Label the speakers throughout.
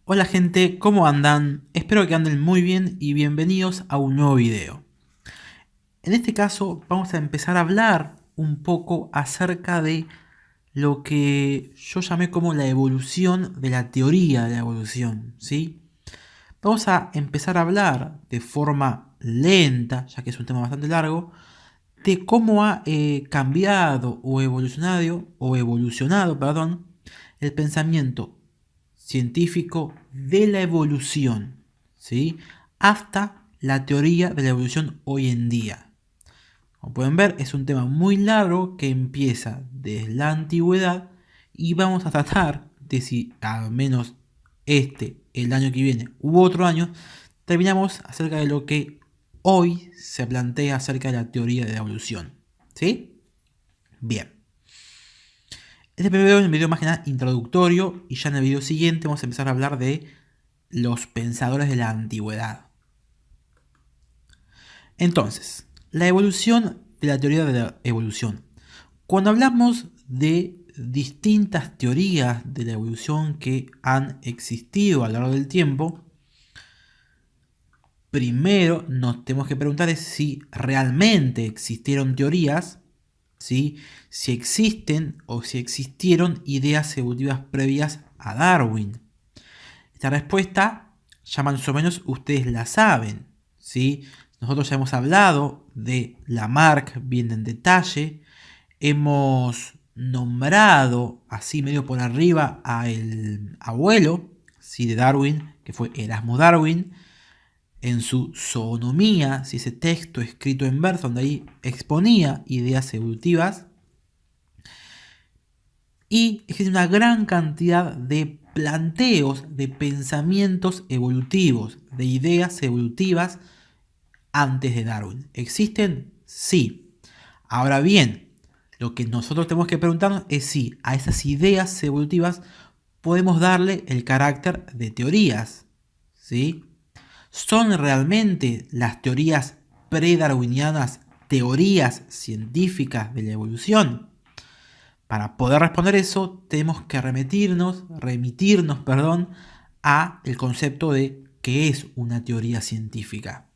Speaker 1: Hola gente, ¿cómo andan? Espero que anden muy bien y bienvenidos a un nuevo video. En este caso vamos a empezar a hablar un poco acerca de lo que yo llamé como la evolución de la teoría de la evolución, ¿sí? Vamos a empezar a hablar de forma lenta, ya que es un tema bastante largo, de cómo ha cambiado o evolucionado, perdón, el pensamiento científico de la evolución, ¿sí? Hasta la teoría de la evolución hoy en día. Como pueden ver, es un tema muy largo que empieza desde la antigüedad y vamos a tratar de si al menos el año que viene u otro año, terminamos acerca de lo que hoy se plantea acerca de la teoría de la evolución. ¿Sí? Bien. Este primer video es un video más que nada introductorio y ya en el video siguiente vamos a empezar a hablar de los pensadores de la antigüedad. Entonces, la evolución de la teoría de la evolución. Cuando hablamos de distintas teorías de la evolución que han existido a lo largo del tiempo, primero nos tenemos que preguntar si realmente existieron teorías, ¿sí? Si existen o si existieron ideas evolutivas previas a Darwin. Esta respuesta ya más o menos ustedes la saben, ¿sí? Nosotros ya hemos hablado de Lamarck bien en detalle, hemos nombrado así medio por arriba a el abuelo, ¿sí? De Darwin, que fue Erasmus Darwin, en su Zoonomía, ¿sí? Ese texto escrito en verso donde ahí exponía ideas evolutivas. Y existe una gran cantidad de planteos, de pensamientos evolutivos, de ideas evolutivas antes de Darwin. ¿Existen? Sí. Ahora bien, lo que nosotros tenemos que preguntarnos es si a esas ideas evolutivas podemos darle el carácter de teorías. ¿Sí? ¿Son realmente las teorías pre-darwinianas teorías científicas de la evolución? Para poder responder eso, tenemos que remitirnos, a el concepto de qué es una teoría científica.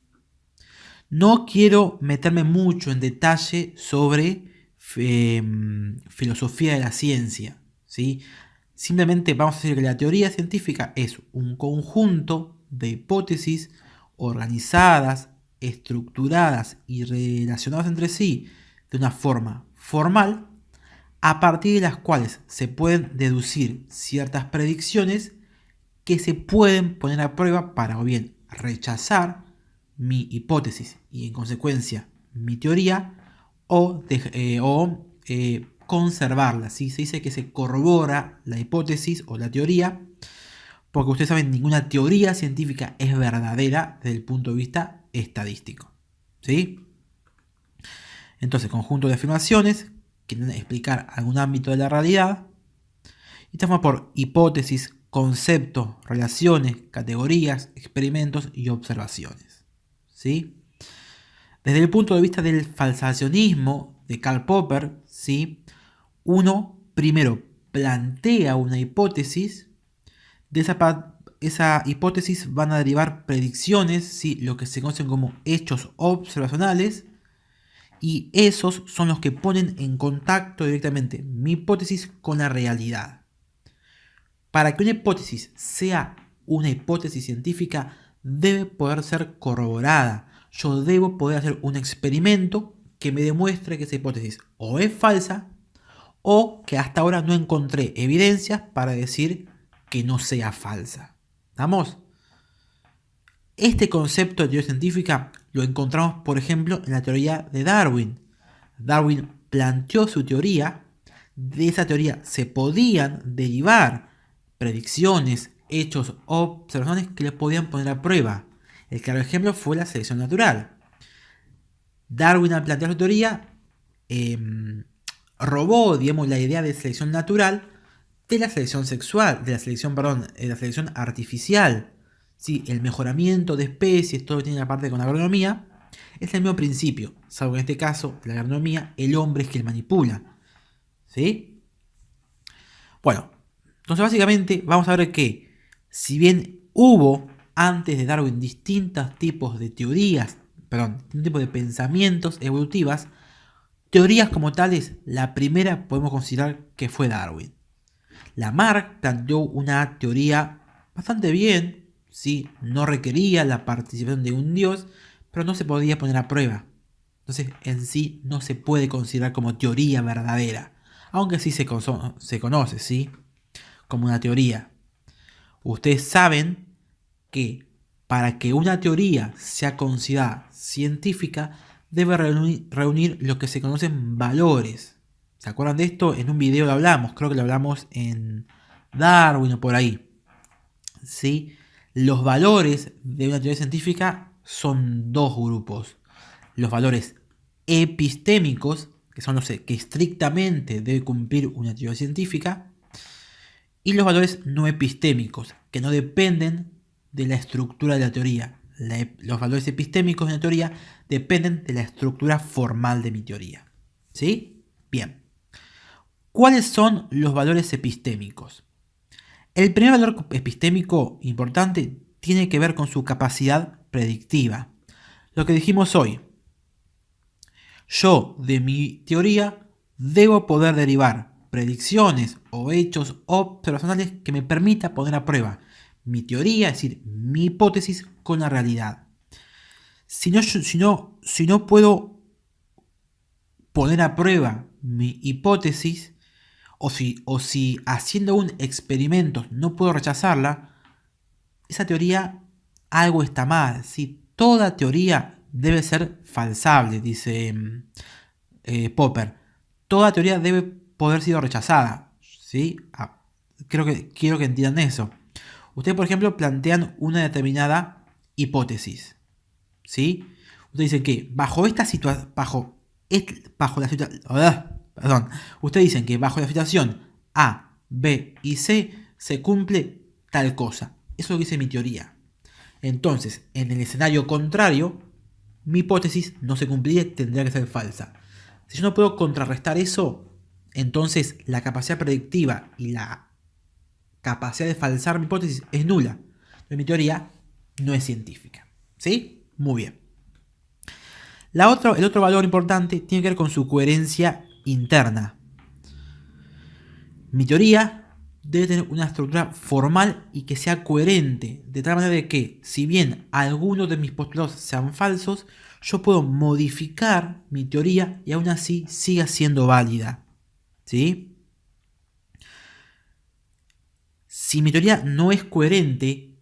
Speaker 1: No quiero meterme mucho en detalle sobre filosofía de la ciencia, ¿sí? Simplemente vamos a decir que la teoría científica es un conjunto de hipótesis organizadas, estructuradas y relacionadas entre sí de una forma formal, a partir de las cuales se pueden deducir ciertas predicciones que se pueden poner a prueba para o bien rechazar mi hipótesis y en consecuencia mi teoría o conservarla. ¿Sí? Se dice que se corrobora la hipótesis o la teoría porque ustedes saben, ninguna teoría científica es verdadera desde el punto de vista estadístico. ¿Sí? Entonces, conjunto de afirmaciones que quieren explicar algún ámbito de la realidad y estamos por hipótesis, conceptos, relaciones, categorías, experimentos y observaciones. ¿Sí? Desde el punto de vista del falsacionismo de Karl Popper, ¿sí? Uno primero plantea una hipótesis, de esa hipótesis van a derivar predicciones, ¿sí? Lo que se conocen como hechos observacionales, y esos son los que ponen en contacto directamente mi hipótesis con la realidad. Para que una hipótesis sea una hipótesis científica, debe poder ser corroborada. Yo debo poder hacer un experimento que me demuestre que esa hipótesis o es falsa o que hasta ahora no encontré evidencias para decir que no sea falsa. ¿Estamos? Este concepto de teoría científica lo encontramos, por ejemplo, en la teoría de Darwin. Darwin planteó su teoría, de esa teoría se podían derivar predicciones, hechos o observaciones que le podían poner a prueba. El claro ejemplo fue la selección natural. Darwin al plantear su teoría robó, digamos, la idea de selección natural de la selección sexual, de la selección artificial. ¿Sí? El mejoramiento de especies, todo lo que tiene la parte con la agronomía, es el mismo principio, salvo que en este caso, la agronomía, el hombre es quien manipula. ¿Sí? Bueno, entonces básicamente vamos a ver que Si bien hubo antes de Darwin distintos tipos de teorías, distintos tipos de pensamientos evolutivas, teorías como tales, la primera podemos considerar que fue Darwin. Lamarck planteó una teoría bastante bien, ¿sí? No requería la participación de un dios, pero no se podía poner a prueba. Entonces, en sí no se puede considerar como teoría verdadera, aunque sí se conoce, ¿sí? Como una teoría. Ustedes saben que para que una teoría sea considerada científica, debe reunir lo que se conocen valores. ¿Se acuerdan de esto? En un video lo hablamos, creo que lo hablamos en Darwin o por ahí. ¿Sí? Los valores de una teoría científica son dos grupos. Los valores epistémicos, que son los que estrictamente debe cumplir una teoría científica, y los valores no epistémicos, que no dependen de la estructura de la teoría. Los valores epistémicos de la teoría dependen de la estructura formal de mi teoría. ¿Sí? Bien. ¿Cuáles son los valores epistémicos? El primer valor epistémico importante tiene que ver con su capacidad predictiva. Lo que dijimos hoy. Yo, de mi teoría, debo poder derivar predicciones o hechos observacionales que me permita poner a prueba mi teoría, es decir, mi hipótesis con la realidad. Si no puedo poner a prueba mi hipótesis, o si haciendo un experimento no puedo rechazarla, esa teoría algo está mal. ¿Sí? Toda teoría debe ser falsable, dice Popper. Toda teoría debe poder ser rechazada. ¿Sí? Quiero que entiendan eso. Ustedes, por ejemplo, plantean una determinada hipótesis. ¿Sí? Ustedes dicen que bajo esta situación, ustedes dicen que bajo la situación A, B y C se cumple tal cosa. Eso es lo que dice mi teoría. Entonces, en el escenario contrario, mi hipótesis no se cumpliría y tendría que ser falsa. Si yo no puedo contrarrestar eso, entonces la capacidad predictiva y la capacidad de falsar mi hipótesis es nula. Entonces mi teoría no es científica. ¿Sí? Muy bien. El otro valor importante tiene que ver con su coherencia interna. Mi teoría debe tener una estructura formal y que sea coherente, de tal manera de que, si bien algunos de mis postulados sean falsos, yo puedo modificar mi teoría y aún así siga siendo válida. ¿Sí? Si mi teoría no es coherente,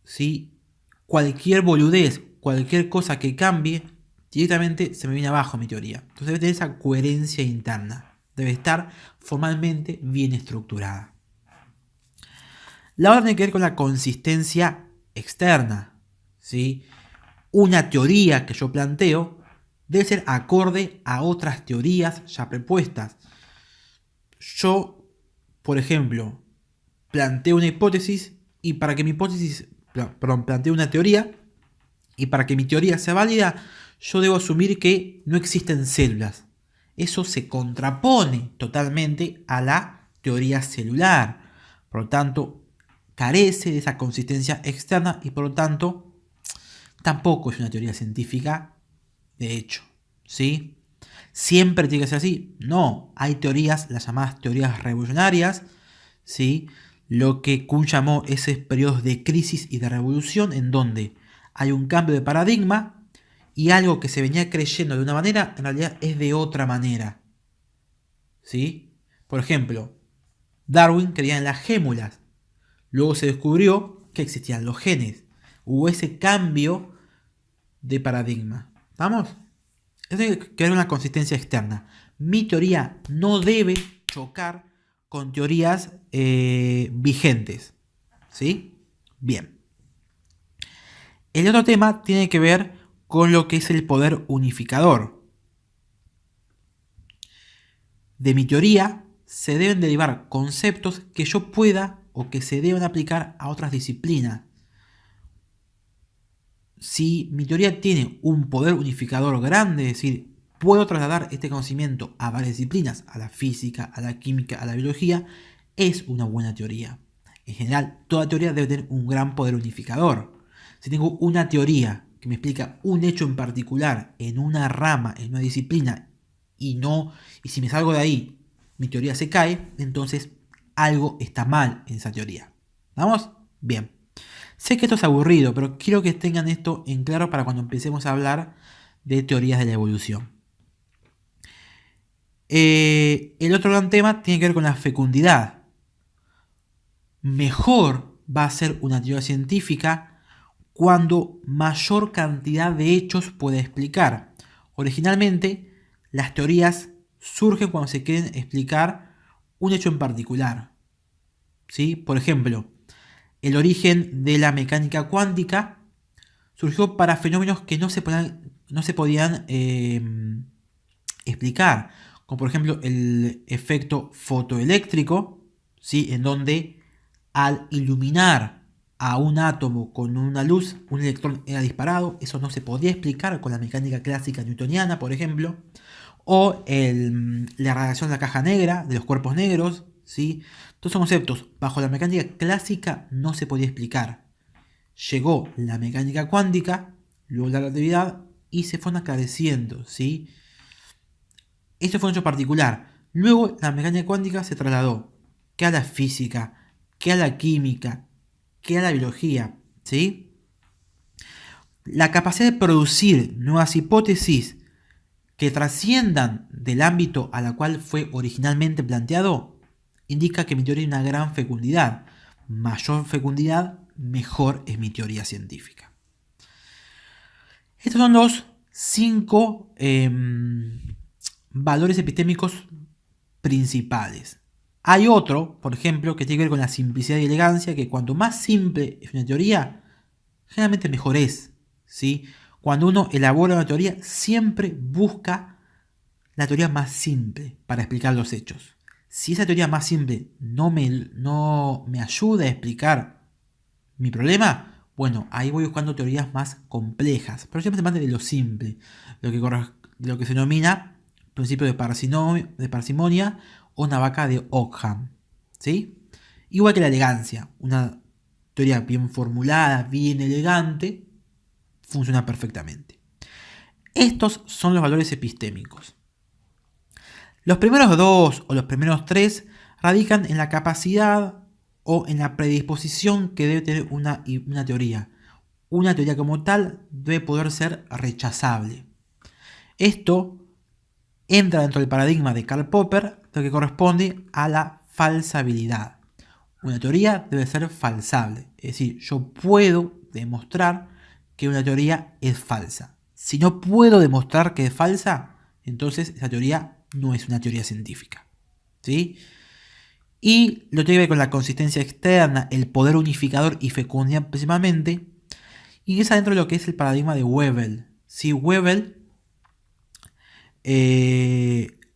Speaker 1: ¿sí? Cualquier boludez, cualquier cosa que cambie, directamente se me viene abajo mi teoría. Entonces debe tener esa coherencia interna. Debe estar formalmente bien estructurada. La otra tiene que ver con la consistencia externa. ¿Sí? Una teoría que yo planteo debe ser acorde a otras teorías ya propuestas. Yo, por ejemplo, planteo una hipótesis y para que mi planteo una teoría y para que mi teoría sea válida, yo debo asumir que no existen células. Eso se contrapone totalmente a la teoría celular. Por lo tanto, carece de esa consistencia externa y por lo tanto tampoco es una teoría científica, de hecho. ¿Sí? ¿Siempre tiene que ser así? No, hay teorías, las llamadas teorías revolucionarias, ¿sí? Lo que Kuhn llamó esos periodos de crisis y de revolución en donde hay un cambio de paradigma y algo que se venía creyendo de una manera, en realidad es de otra manera. ¿Sí? Por ejemplo, Darwin creía en las gémulas. Luego se descubrió que existían los genes. Hubo ese cambio de paradigma. ¿Vamos? Eso tiene que ver una consistencia externa. Mi teoría no debe chocar con teorías vigentes. ¿Sí? Bien. El otro tema tiene que ver con lo que es el poder unificador. De mi teoría se deben derivar conceptos que yo pueda o que se deban aplicar a otras disciplinas. Si mi teoría tiene un poder unificador grande, es decir, puedo trasladar este conocimiento a varias disciplinas, a la física, a la química, a la biología, es una buena teoría. En general, toda teoría debe tener un gran poder unificador. Si tengo una teoría que me explica un hecho en particular en una rama, en una disciplina, y si me salgo de ahí, mi teoría se cae, entonces algo está mal en esa teoría. ¿Vamos? Bien. Sé que esto es aburrido, pero quiero que tengan esto en claro para cuando empecemos a hablar de teorías de la evolución. El otro gran tema tiene que ver con la fecundidad. Mejor va a ser una teoría científica cuando mayor cantidad de hechos puede explicar. Originalmente, las teorías surgen cuando se quieren explicar un hecho en particular. ¿Sí? Por ejemplo, el origen de la mecánica cuántica surgió para fenómenos que no se podían explicar, como por ejemplo el efecto fotoeléctrico, ¿sí? En donde al iluminar a un átomo con una luz, un electrón era disparado. Eso no se podía explicar con la mecánica clásica newtoniana, por ejemplo. O la radiación de la caja negra, de los cuerpos negros, ¿sí? Todos esos conceptos bajo la mecánica clásica no se podía explicar. Llegó la mecánica cuántica, luego la relatividad, y se fueron aclareciendo, ¿sí? Esto fue un hecho particular. Luego la mecánica cuántica se trasladó que a la física, que a la química, que a la biología, ¿sí? La capacidad de producir nuevas hipótesis que trasciendan del ámbito a la cual fue originalmente planteado indica que mi teoría tiene una gran fecundidad. Mayor fecundidad, mejor es mi teoría científica. Estos son los 5 valores epistémicos principales. Hay otro, por ejemplo, que tiene que ver con la simplicidad y elegancia, que cuanto más simple es una teoría, generalmente mejor es, ¿sí? Cuando uno elabora una teoría, siempre busca la teoría más simple para explicar los hechos. Si esa teoría más simple no me ayuda a explicar mi problema, bueno, ahí voy buscando teorías más complejas, pero siempre se parte de lo simple, lo que se denomina principio de parsimonia o navaja de Ockham, ¿sí? Igual que la elegancia, una teoría bien formulada, bien elegante, funciona perfectamente. Estos son los valores epistémicos. Los primeros 2 o los primeros 3 radican en la capacidad o en la predisposición que debe tener una teoría. Una teoría como tal debe poder ser rechazable. Esto entra dentro del paradigma de Karl Popper, lo que corresponde a la falsabilidad. Una teoría debe ser falsable, es decir, yo puedo demostrar que una teoría es falsa. Si no puedo demostrar que es falsa, entonces esa teoría no es una teoría científica, ¿sí? Y lo tiene que ver con la consistencia externa, el poder unificador y fecundidad principalmente, ingresa dentro de lo que es el paradigma de Webel. ¿Sí? Webel,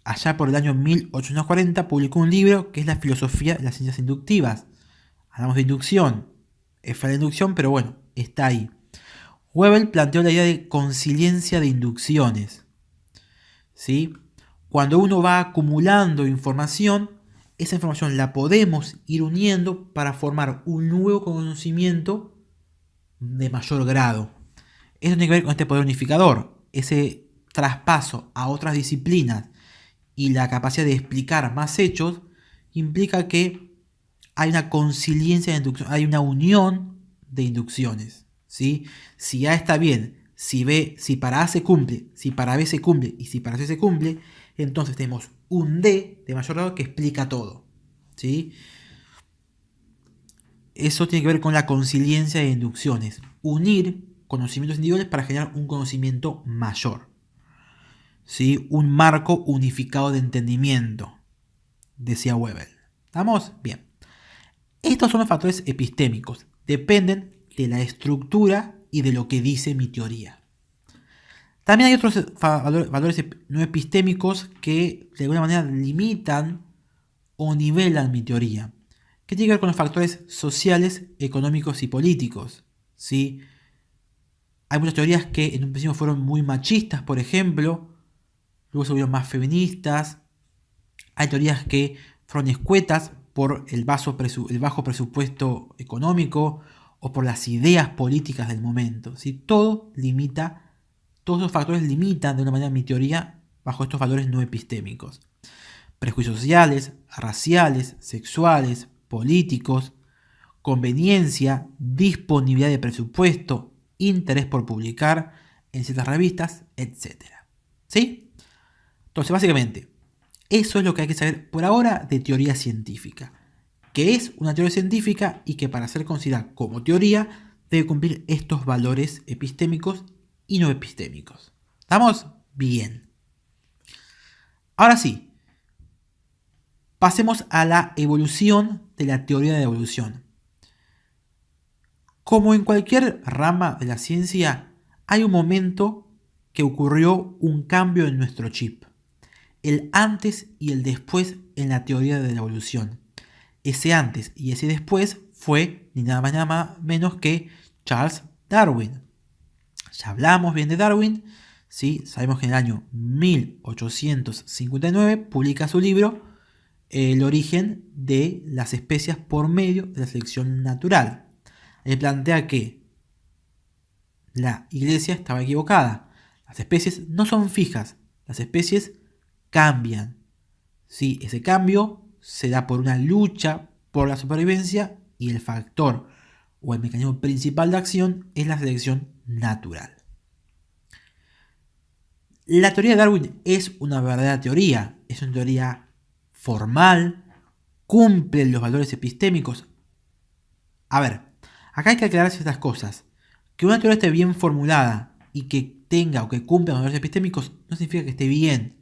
Speaker 1: allá por el año 1840, publicó un libro que es la filosofía de las ciencias inductivas. Hablamos de inducción, es la inducción, pero bueno, está ahí. Webel planteó la idea de conciliencia de inducciones, ¿sí? Cuando uno va acumulando información, esa información la podemos ir uniendo para formar un nuevo conocimiento de mayor grado. Eso tiene que ver con este poder unificador, ese traspaso a otras disciplinas y la capacidad de explicar más hechos implica que hay una conciliencia de inducción, hay una unión de inducciones, ¿sí? Si A está bien, si para A se cumple, si para B se cumple y si para C se cumple, entonces tenemos un D de mayor grado que explica todo, ¿sí? Eso tiene que ver con la conciliencia de inducciones, unir conocimientos individuales para generar un conocimiento mayor, ¿sí? Un marco unificado de entendimiento, decía Webel. ¿Estamos? Bien. Estos son los factores epistémicos, dependen de la estructura y de lo que dice mi teoría. También hay otros valores no epistémicos que de alguna manera limitan o nivelan mi teoría, que tiene que ver con los factores sociales, económicos y políticos, ¿sí? Hay muchas teorías que en un principio fueron muy machistas, por ejemplo, luego se volvieron más feministas. Hay teorías que fueron escuetas, por el bajo presupuesto económico o por las ideas políticas del momento. ¿Sí? Todos esos factores limitan de una manera mi teoría bajo estos valores no epistémicos. Prejuicios sociales, raciales, sexuales, políticos, conveniencia, disponibilidad de presupuesto, interés por publicar en ciertas revistas, etc. ¿Sí? Entonces, básicamente, eso es lo que hay que saber por ahora de teoría científica. Que es una teoría científica y que para ser considerada como teoría debe cumplir estos valores epistémicos y no epistémicos. ¿Estamos? Bien. Ahora sí, pasemos a la evolución de la teoría de la evolución. Como en cualquier rama de la ciencia, hay un momento que ocurrió un cambio en nuestro chip. El antes y el después en la teoría de la evolución. Ese antes y ese después fue ni nada más ni nada menos que Charles Darwin. Ya hablamos bien de Darwin, ¿sí? Sabemos que en el año 1859 publica su libro El origen de las especies por medio de la selección natural. Él plantea que la iglesia estaba equivocada. Las especies no son fijas, las especies cambian. ¿Sí? Ese cambio se da por una lucha por la supervivencia y el factor o el mecanismo principal de acción es la selección natural. La teoría de Darwin es una verdadera teoría, es una teoría formal, cumple los valores epistémicos. A ver, acá hay que aclarar ciertas cosas. Que una teoría esté bien formulada y que tenga o que cumpla los valores epistémicos no significa que esté bien.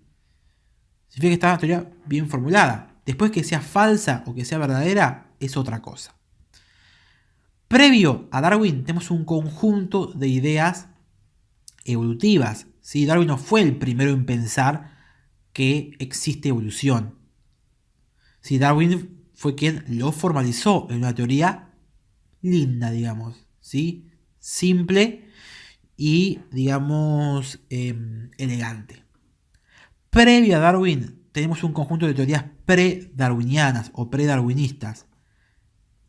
Speaker 1: Significa que está una teoría bien formulada. Después que sea falsa o que sea verdadera es otra cosa. Previo a Darwin tenemos un conjunto de ideas evolutivas. ¿Sí? Darwin no fue el primero en pensar que existe evolución. ¿Sí? Darwin fue quien lo formalizó en una teoría linda, digamos. ¿Sí? Simple y, digamos, elegante. Previo a Darwin tenemos un conjunto de teorías pre-darwinianas o pre-darwinistas.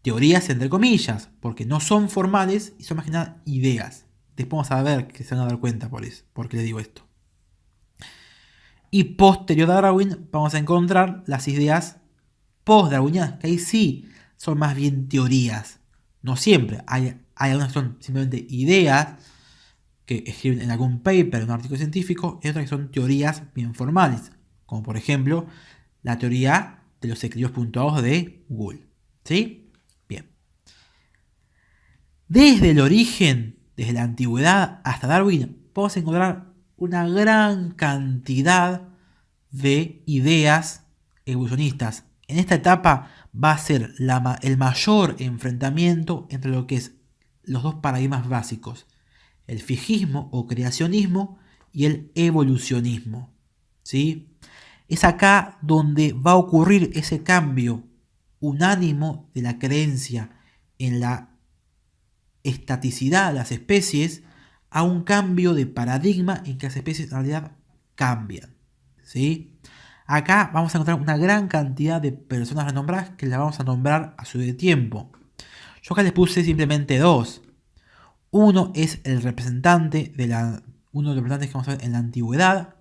Speaker 1: Teorías entre comillas, porque no son formales y son más que nada ideas. Después vamos a ver que se van a dar cuenta por qué les digo esto. Y posterior a Darwin vamos a encontrar las ideas post-darwinianas, que ahí sí son más bien teorías. No siempre, hay algunas que son simplemente ideas que escriben en algún paper, en un artículo científico, y otras que son teorías bien formales, como por ejemplo la teoría de los equilibrios puntuados de Gould. ¿Sí? Bien. Desde el origen, desde la antigüedad hasta Darwin, podemos encontrar una gran cantidad de ideas evolucionistas. En esta etapa va a ser el mayor enfrentamiento entre lo que es los dos paradigmas básicos, el fijismo o creacionismo y el evolucionismo. ¿Sí? Es acá donde va a ocurrir ese cambio unánimo de la creencia en la estaticidad de las especies a un cambio de paradigma en que las especies en realidad cambian. ¿Sí? Acá vamos a encontrar una gran cantidad de personas renombradas que las vamos a nombrar a su de tiempo. Yo acá les puse simplemente dos. Uno es uno de los representantes que vamos a ver en la antigüedad,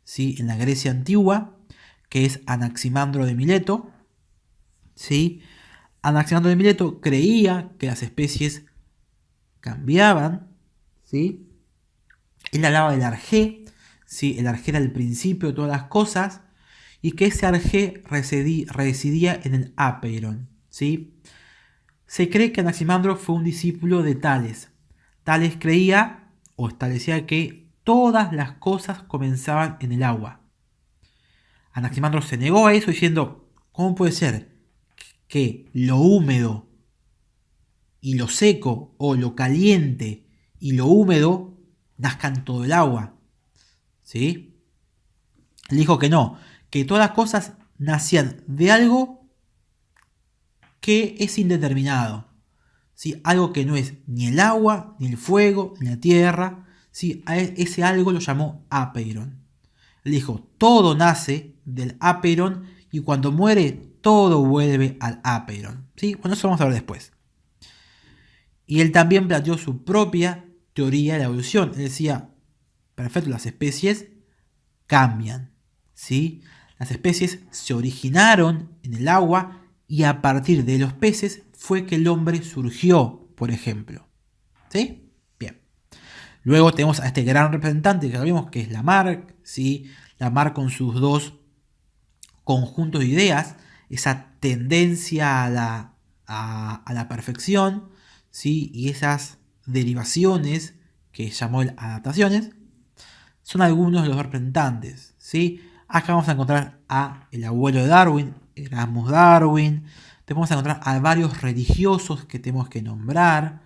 Speaker 1: ¿sí? En la Grecia antigua, que es Anaximandro de Mileto. ¿Sí? Anaximandro de Mileto creía que las especies cambiaban. ¿Sí? Él hablaba del arjé, ¿sí? El arjé era el principio de todas las cosas, y que ese arjé residía en el apeiron. ¿Sí? Se cree que Anaximandro fue un discípulo de Tales. Tales creía o establecía que todas las cosas comenzaban en el agua. Anaximandro se negó a eso diciendo, ¿cómo puede ser que lo húmedo y lo seco o lo caliente y lo húmedo nazcan todo el agua? ¿Sí? Le dijo que no, que todas las cosas nacían de algo que es indeterminado. ¿Sí? Algo que no es ni el agua, ni el fuego, ni la tierra. ¿Sí? A ese algo lo llamó apeiron. Él dijo, todo nace del apeiron y cuando muere todo vuelve al apeiron, ¿sí? Bueno, eso vamos a ver después. Y él también planteó su propia teoría de la evolución. Él decía, perfecto, las especies cambian, ¿sí? Las especies se originaron en el agua y a partir de los peces fue que el hombre surgió, por ejemplo, ¿sí? Bien. Luego tenemos a este gran representante que vimos, que es Lamarck, ¿sí? Lamarck con sus dos conjuntos de ideas, esa tendencia a la perfección, ¿sí? Y esas derivaciones que llamó él adaptaciones, son algunos de los representantes, ¿sí? Acá vamos a encontrar a el abuelo de Darwin, Erasmus Darwin. Vamos a encontrar a varios religiosos que tenemos que nombrar,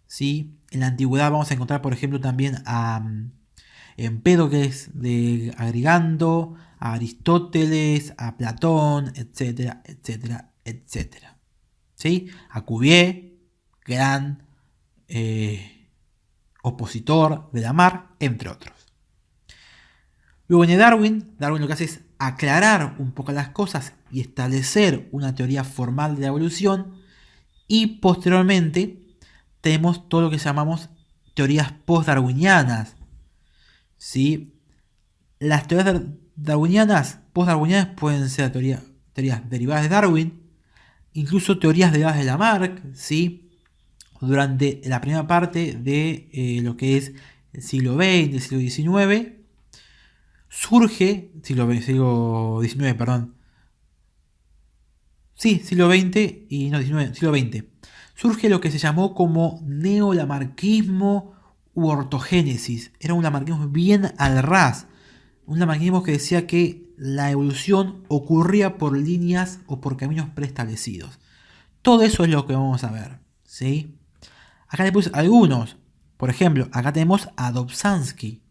Speaker 1: ¿sí? En la antigüedad vamos a encontrar, por ejemplo, también a Empédocles de Agrigento, a Aristóteles, a Platón, etcétera, etcétera, etcétera, ¿sí? A Cuvier, gran opositor de Lamarck, entre otros. Luego viene Darwin. Darwin lo que hace es aclarar un poco las cosas y establecer una teoría formal de la evolución. Y posteriormente tenemos todo lo que llamamos teorías post-darwinianas, ¿sí? Las teorías darwinianas, post-darwinianas, pueden ser teorías derivadas de Darwin, incluso teorías derivadas de Lamarck, ¿sí? Durante la primera parte de lo que es el siglo XX, el siglo XIX, surge, siglo XIX, perdón. Sí, siglo XX y no, XIX, siglo XX. Surge lo que se llamó como neolamarquismo u ortogénesis. Era un lamarquismo bien al ras. Un lamarquismo que decía que la evolución ocurría por líneas o por caminos preestablecidos. Todo eso es lo que vamos a ver, ¿sí? Acá le puse algunos. Por ejemplo, acá tenemos a Dobzhansky,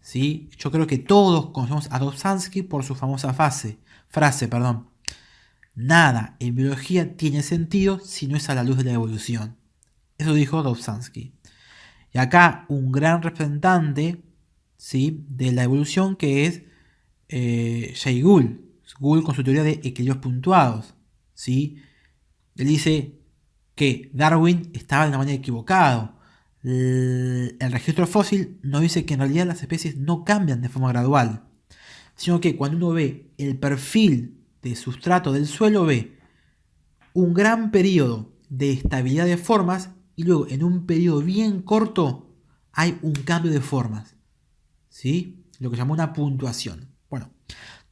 Speaker 1: ¿sí? Yo creo que todos conocemos a Dobzhansky por su famosa frase, nada en biología tiene sentido si no es a la luz de la evolución. Eso dijo Dobzhansky. Y acá un gran representante, ¿sí?, de la evolución, que es Jay Gould. Gould con su teoría de equilibrios puntuados, ¿sí? Él dice que Darwin estaba de una manera equivocado. El registro fósil nos dice que en realidad las especies no cambian de forma gradual, sino que cuando uno ve el perfil de sustrato del suelo, ve un gran periodo de estabilidad de formas y luego en un periodo bien corto hay un cambio de formas, ¿sí? Lo que llamó una puntuación. Bueno,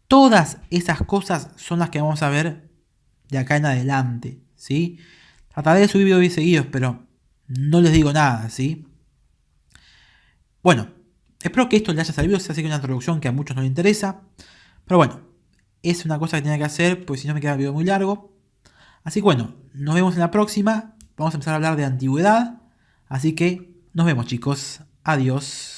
Speaker 1: todas esas cosas son las que vamos a ver de acá en adelante, ¿sí? Trataré de subir videos seguidos, pero no les digo nada, ¿sí? Bueno, espero que esto les haya servido. Se hace una introducción que a muchos no les interesa, pero bueno, es una cosa que tenía que hacer, pues si no me queda el video muy largo. Así que bueno, nos vemos en la próxima. Vamos a empezar a hablar de antigüedad. Así que nos vemos, chicos. Adiós.